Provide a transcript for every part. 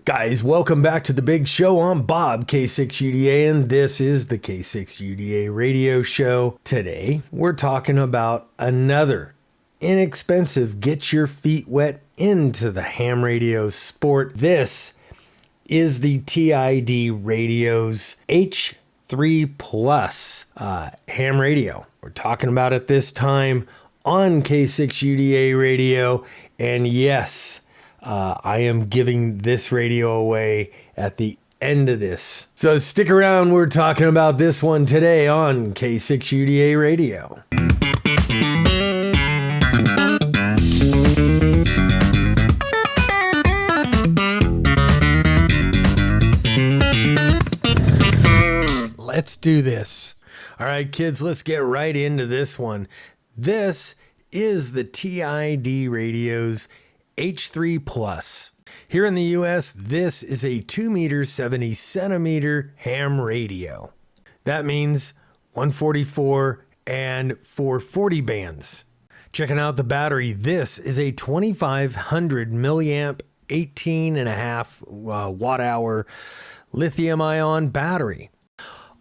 Guys, welcome back to the big show. I'm Bob, K6UDA, and this is the K6UDA radio show. Today, we're talking about another inexpensive get your feet wet into the ham radio sport. This is the TIDRadio's H3 Plus ham radio. We're talking about it this time on K6UDA radio, and yes, I am giving this radio away at the end of this. So stick around. We're talking about this one today on K6UDA Radio. Let's do this. All right, kids, let's get right into this one. This is the TIDRadio's H3 Plus. Here in the US, this is a 2 meter 70 centimeter ham radio. That means 144 and 440 bands. Checking out the battery, this is a 2500 milliamp 18.5 watt hour lithium ion battery.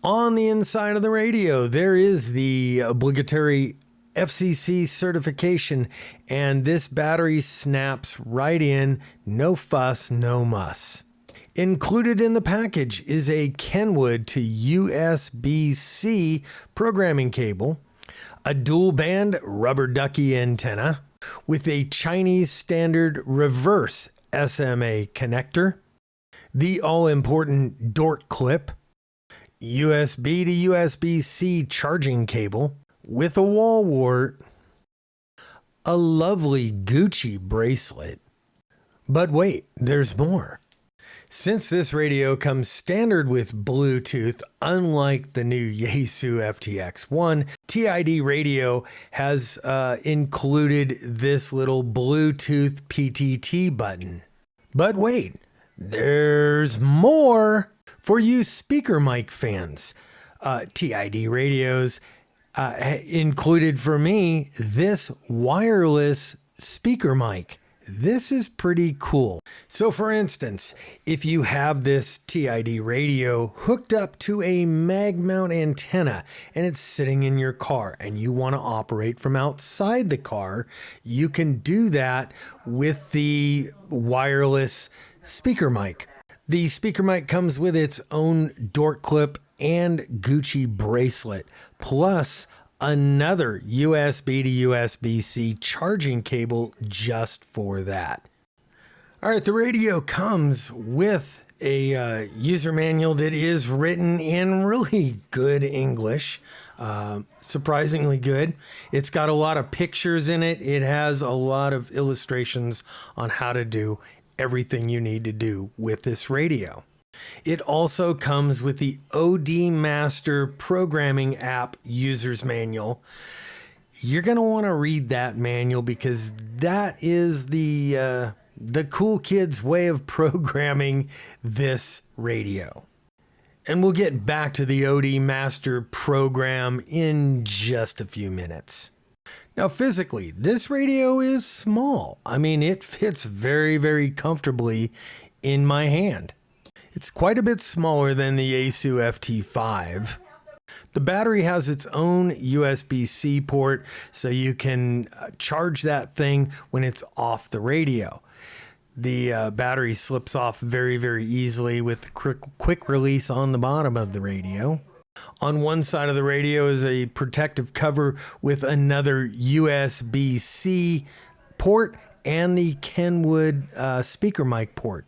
On the inside of the radio, there is the obligatory FCC certification, and this battery snaps right in, no fuss, no muss. Included in the package is a Kenwood to USB-C programming cable, a dual band rubber ducky antenna with a Chinese standard reverse SMA connector, the all-important dork clip, USB to USB-C charging cable, with a wall wart, a lovely Gucci bracelet. But wait, there's more. Since this radio comes standard with Bluetooth, unlike the new Yaesu FTX1, TIDRadio has included this little Bluetooth PTT button. But wait, there's more. For you speaker mic fans, TIDRadio's included for me this wireless speaker mic. This is pretty cool. So for instance, if you have this TIDRadio hooked up to a mag mount antenna and it's sitting in your car and you want to operate from outside the car, you can do that with the wireless speaker mic. The speaker mic comes with its own dork clip and Gucci bracelet, plus another USB to USB-C charging cable just for that. All right, the radio comes with a user manual that is written in really good English, surprisingly good. It's got a lot of pictures in it. It has a lot of illustrations on how to do everything you need to do with this radio. It also comes with the Odmaster Programming App User's Manual. You're going to want to read that manual because that is the cool kids' way of programming this radio. And we'll get back to the Odmaster program in just a few minutes. Now, physically, this radio is small. I mean, it fits very, very comfortably in my hand. It's quite a bit smaller than the Yaesu FT5. The battery has its own USB-C port, so you can charge that thing when it's off the radio. The battery slips off very, very easily with quick release on the bottom of the radio. On one side of the radio is a protective cover with another USB-C port and the Kenwood speaker mic port.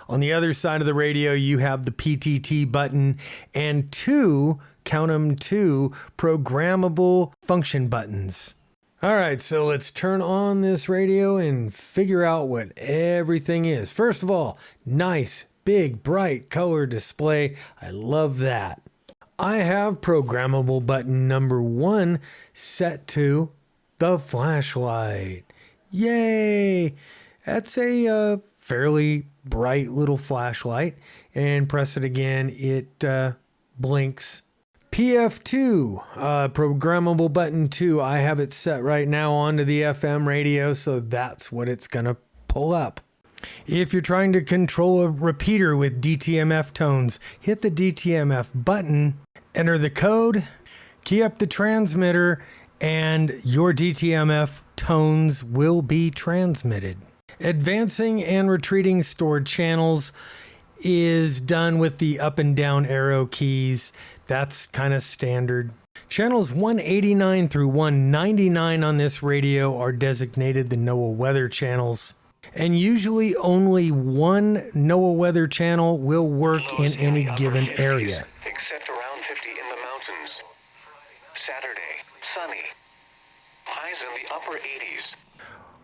On the other side of the radio, you have the PTT button and two programmable function buttons. All right, so let's turn on this radio and figure out what everything is. First of all, nice, big, bright color display. I love that. I have programmable button number 1 set to the flashlight. Yay! That's a fairly bright little flashlight, and press it again, it blinks. PF2, programmable button 2, I have it set right now onto the FM radio, so that's what it's gonna pull up. If you're trying to control a repeater with DTMF tones, hit the DTMF button, enter the code, key up the transmitter, and your DTMF tones will be transmitted. Advancing and retreating stored channels is done with the up and down arrow keys. That's kind of standard. Channels 189 through 199 on this radio are designated the NOAA weather channels. And usually only one NOAA weather channel will work in any given area. Except around 50 in the mountains. Saturday, sunny. Highs in the upper 80s.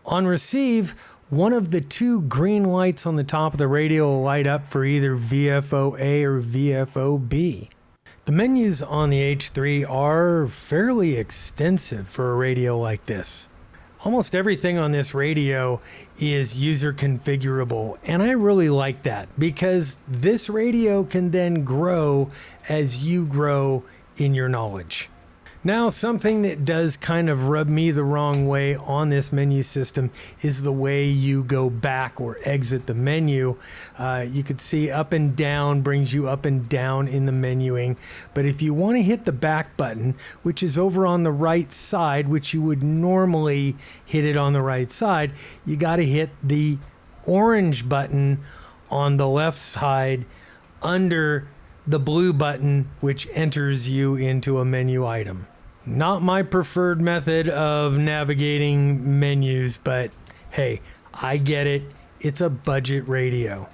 On receive, one of the two green lights on the top of the radio will light up for either VFO-A or VFO-B. The menus on the H3 are fairly extensive for a radio like this. Almost everything on this radio is user configurable, and I really like that because this radio can then grow as you grow in your knowledge. Now, something that does kind of rub me the wrong way on this menu system is the way you go back or exit the menu. You could see up and down brings you up and down in the menuing. But if you want to hit the back button, which is over on the right side, which you would normally hit it on the right side, you got to hit the orange button on the left side under the blue button, which enters you into a menu item. Not my preferred method of navigating menus, but hey, I get it. It's a budget radio.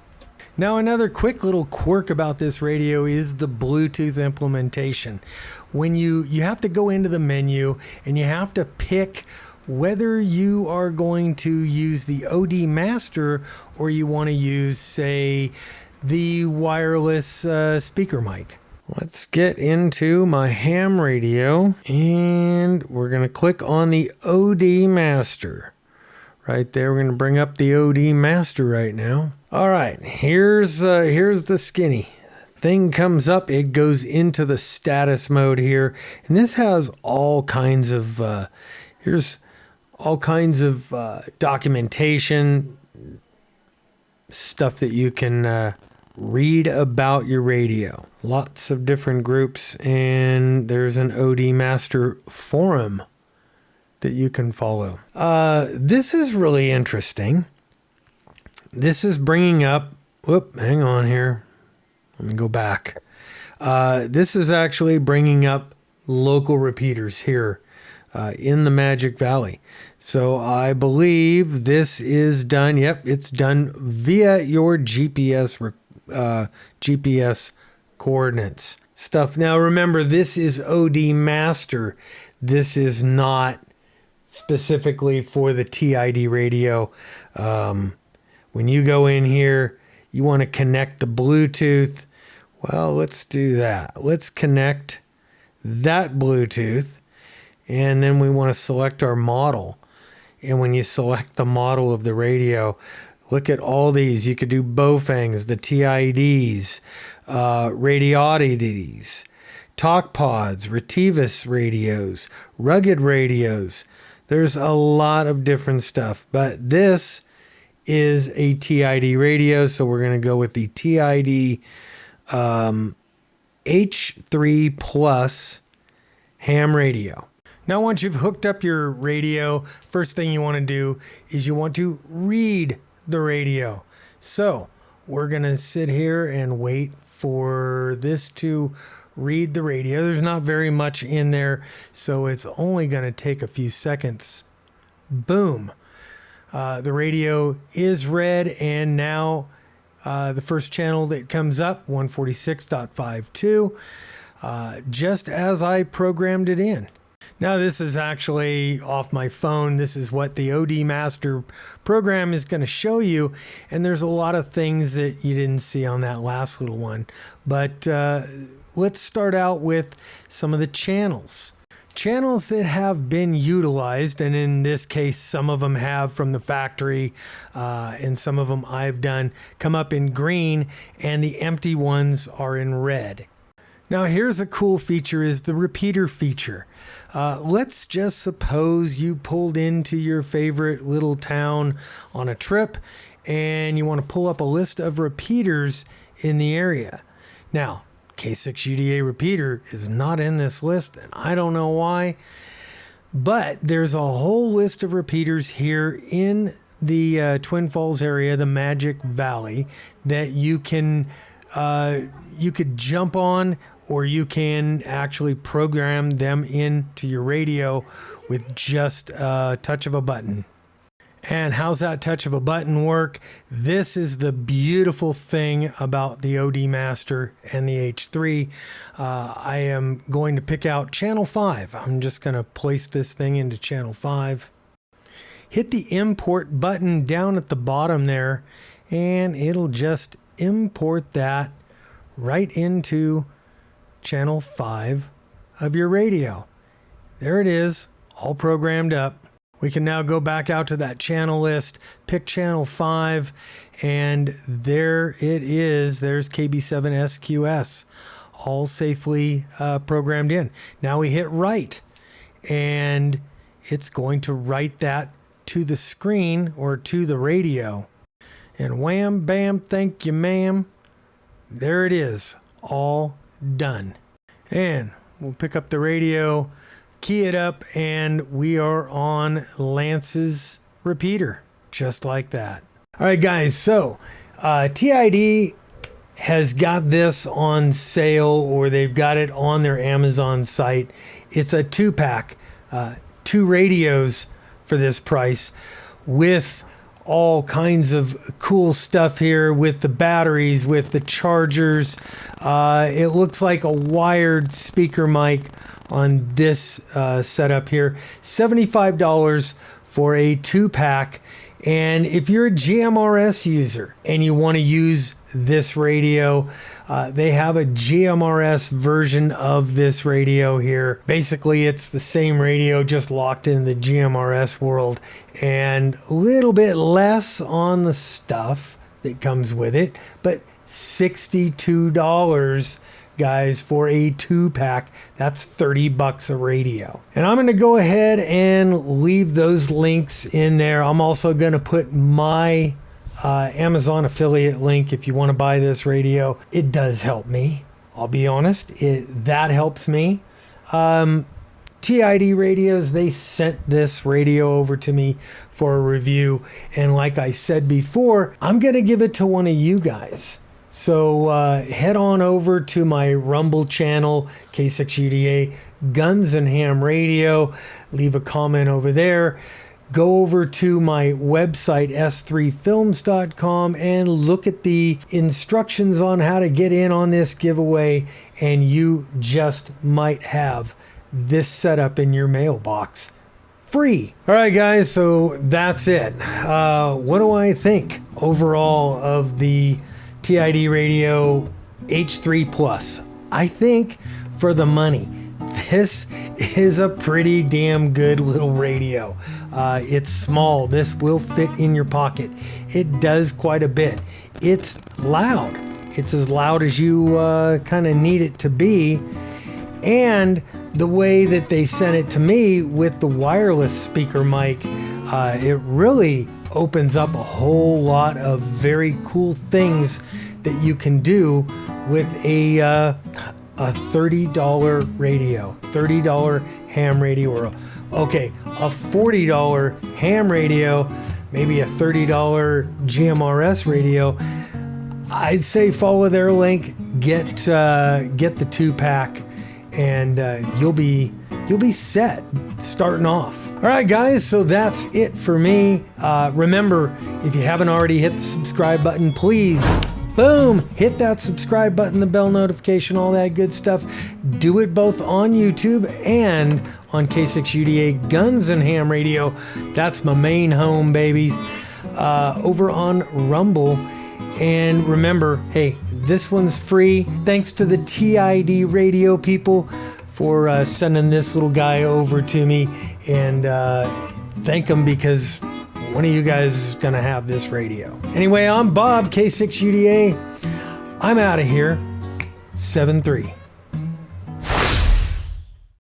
Now, another quick little quirk about this radio is the Bluetooth implementation. When you have to go into the menu and you have to pick whether you are going to use the Odmaster or you want to use, say, the wireless speaker mic. Let's get into my ham radio, and we're going to click on the Odmaster. Right there, we're going to bring up the Odmaster right now. All right, here's the skinny. Thing comes up, it goes into the status mode here, and this has all kinds of, documentation, stuff that you can read about your radio. Lots of different groups, and there's an Odmaster forum that you can follow. This is really interesting. This is bringing up, hang on here. Let me go back. This is actually bringing up local repeaters here in the Magic Valley. So I believe this is done. Yep, it's done via your GPS coordinates stuff. Now remember, this is Odmaster. This is not specifically for the TID radio. When you go in here, you want to connect the Bluetooth. Well, let's do that. Let's connect that Bluetooth, and then we want to select our model. And when you select the model of the radio, look at all these. You could do Baofangs, the TIDs, Radiodities, TalkPods, Retivus radios, rugged radios. There's a lot of different stuff, but this is a TID radio, so we're going to go with the TID H3 Plus ham radio. Now, once you've hooked up your radio, first thing you want to do is you want to read the radio. So we're going to sit here and wait for this to read the radio. There's not very much in there, so it's only going to take a few seconds. Boom. The radio is read, and now the first channel that comes up, 146.52, just as I programmed it in. Now, this is actually off my phone. This is what the Odmaster program is going to show you. And there's a lot of things that you didn't see on that last little one. But let's start out with some of the channels. Channels that have been utilized, and in this case, some of them have from the factory, and some of them I've done, come up in green, and the empty ones are in red. Now, here's a cool feature, is the repeater feature. Let's just suppose you pulled into your favorite little town on a trip, and you want to pull up a list of repeaters in the area. Now, K6UDA repeater is not in this list, and I don't know why, but there's a whole list of repeaters here in the Twin Falls area, the Magic Valley, that you can you could jump on, or you can actually program them into your radio with just a touch of a button. And how's that touch of a button work? This is the beautiful thing about the Odmaster and the H3. I am going to pick out channel 5. I'm just going to place this thing into channel 5. Hit the import button down at the bottom there, and it'll just import that right into channel 5 of your radio. There it is, all programmed up. We can now go back out to that channel list, pick channel 5, and there it is. There's KB7SQS, all safely programmed in. Now we hit write, and it's going to write that to the screen or to the radio. And wham, bam, thank you, ma'am. There it is, all done. And we'll pick up the radio, key it up, and we are on Lance's repeater, just like that. All right, guys, so TID has got this on sale, or they've got it on their Amazon site. It's a 2-pack, 2 radios for this price, with all kinds of cool stuff here, with the batteries, with the chargers. It looks like a wired speaker mic on this setup here. $75 for a 2-pack. And if you're a GMRS user and you want to use this radio, they have a GMRS version of this radio here. Basically, it's the same radio, just locked in the GMRS world, and a little bit less on the stuff that comes with it, but $62, guys, for a 2-pack. That's $30 a radio. And I'm going to go ahead and leave those links in there. I'm also going to put my Amazon affiliate link if you want to buy this radio. It does help me, I'll be honest. That helps me. TID Radios, they sent this radio over to me for a review, and like I said before, I'm going to give it to one of you guys. So head on over to my Rumble channel, K6UDA Guns and Ham Radio. Leave a comment over there. Go over to my website, s3films.com, and look at the instructions on how to get in on this giveaway, and you just might have this setup in your mailbox free. All right, guys, so that's it. What do I think overall of the TID Radio H3 Plus? I think for the money, this is a pretty damn good little radio. It's small. This will fit in your pocket. It does quite a bit. It's loud. It's as loud as you kind of need it to be. And the way that they sent it to me with the wireless speaker mic, it really opens up a whole lot of very cool things that you can do with a $30 radio, $30 ham radio, or a $40 ham radio, maybe a $30 GMRS radio. I'd say follow their link, get the 2-pack, and you'll be set starting off. All right, guys, so that's it for me. Remember, if you haven't already hit the subscribe button, please, boom, hit that subscribe button, the bell notification, all that good stuff. Do it both on YouTube and on K6UDA Guns and Ham Radio. That's my main home, baby. Over on Rumble. And remember, hey, this one's free. Thanks to the TID Radio people for sending this little guy over to me. And thank them, because one of you guys is going to have this radio. Anyway, I'm Bob, K6UDA. I'm out of here. 7-3.